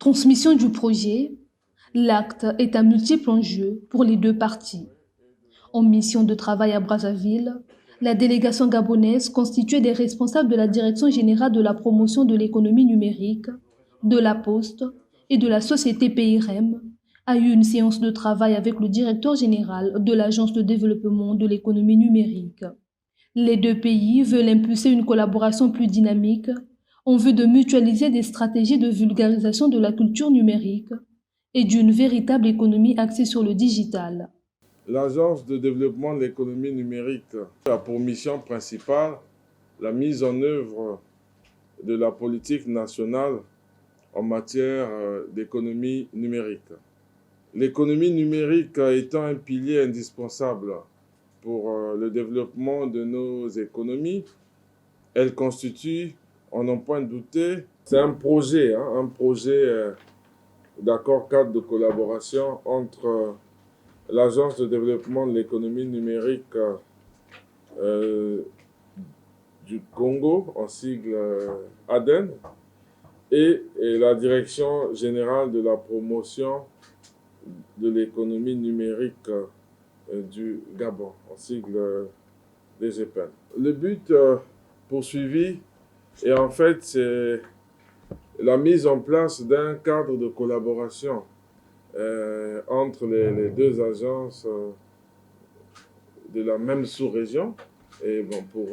Transmission du projet, l'acte est à multiples enjeux pour les deux parties. En mission de travail à Brazzaville, la délégation gabonaise, constituée des responsables de la Direction générale de la promotion de l'économie numérique, de la Poste et de la société PIREM, a eu une séance de travail avec le directeur général de l'Agence de développement de l'économie numérique. Les deux pays veulent impulser une collaboration plus dynamique en vue de mutualiser des stratégies de vulgarisation de la culture numérique et d'une véritable économie axée sur le digital. L'Agence de développement de l'économie numérique a pour mission principale la mise en œuvre de la politique nationale en matière d'économie numérique. L'économie numérique étant un pilier indispensable pour le développement de nos économies, elle constitue, on n'en point douter, c'est un projet d'accord cadre de collaboration entre l'Agence de développement de l'économie numérique du Congo, en sigle ADEN, et la Direction générale de la promotion de l'économie numérique du Gabon, en sigle DGPN. Le but poursuivi est en fait c'est la mise en place d'un cadre de collaboration entre les deux agences de la même sous-région et pour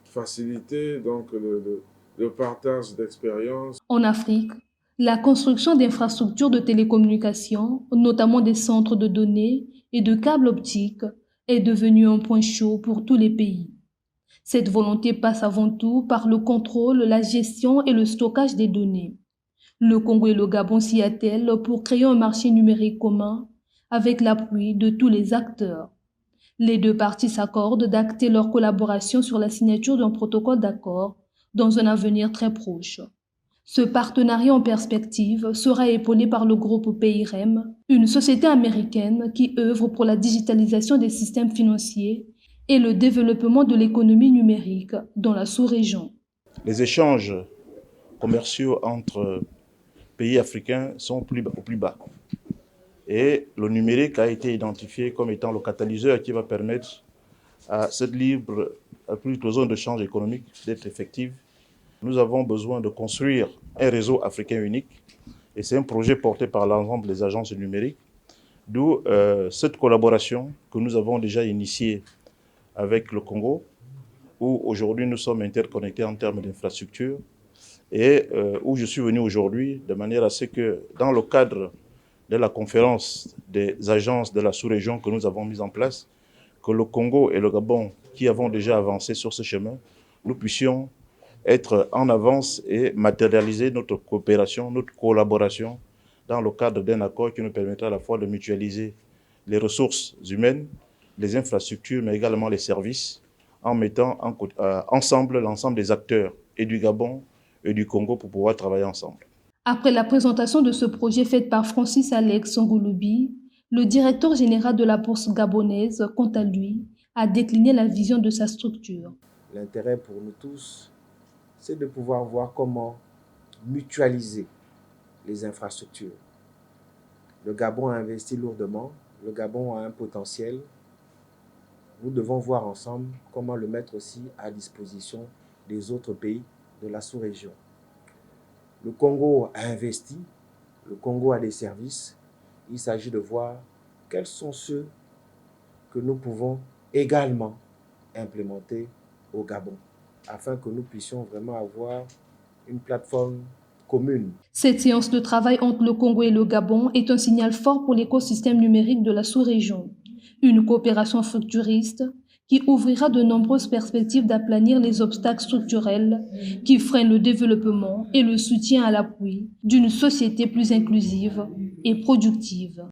faciliter donc le partage d'expériences. En Afrique, la construction d'infrastructures de télécommunications, notamment des centres de données et de câbles optiques, est devenue un point chaud pour tous les pays. Cette volonté passe avant tout par le contrôle, la gestion et le stockage des données. Le Congo et le Gabon s'y attellent pour créer un marché numérique commun avec l'appui de tous les acteurs. Les deux parties s'accordent d'acter leur collaboration sur la signature d'un protocole d'accord dans un avenir très proche. Ce partenariat en perspective sera épaulé par le groupe PIREM, une société américaine qui œuvre pour la digitalisation des systèmes financiers et le développement de l'économie numérique dans la sous-région. Les échanges commerciaux entre pays africains sont au plus bas. Et le numérique a été identifié comme étant le catalyseur qui va permettre à cette plus zone de change économique d'être effective. Nous avons besoin de construire un réseau africain unique et c'est un projet porté par l'ensemble des agences numériques, d'où cette collaboration que nous avons déjà initiée avec le Congo, où aujourd'hui nous sommes interconnectés en termes d'infrastructures et où je suis venu aujourd'hui de manière à ce que dans le cadre de la conférence des agences de la sous-région que nous avons mise en place, que le Congo et le Gabon, qui avons déjà avancé sur ce chemin, nous puissions être en avance et matérialiser notre coopération, notre collaboration dans le cadre d'un accord qui nous permettra à la fois de mutualiser les ressources humaines, les infrastructures, mais également les services, en mettant ensemble l'ensemble des acteurs et du Gabon et du Congo pour pouvoir travailler ensemble. Après la présentation de ce projet faite par Francis Alex Songolubi, le directeur général de la Poste gabonaise, quant à lui, a décliné la vision de sa structure. L'intérêt pour nous tous, c'est de pouvoir voir comment mutualiser les infrastructures. Le Gabon a investi lourdement, le Gabon a un potentiel. Nous devons voir ensemble comment le mettre aussi à disposition des autres pays de la sous-région. Le Congo a investi, le Congo a des services. Il s'agit de voir quels sont ceux que nous pouvons également implémenter au Gabon, afin que nous puissions vraiment avoir une plateforme commune. Cette séance de travail entre le Congo et le Gabon est un signal fort pour l'écosystème numérique de la sous-région. Une coopération futuriste qui ouvrira de nombreuses perspectives d'aplanir les obstacles structurels qui freinent le développement et le soutien à l'appui d'une société plus inclusive et productive.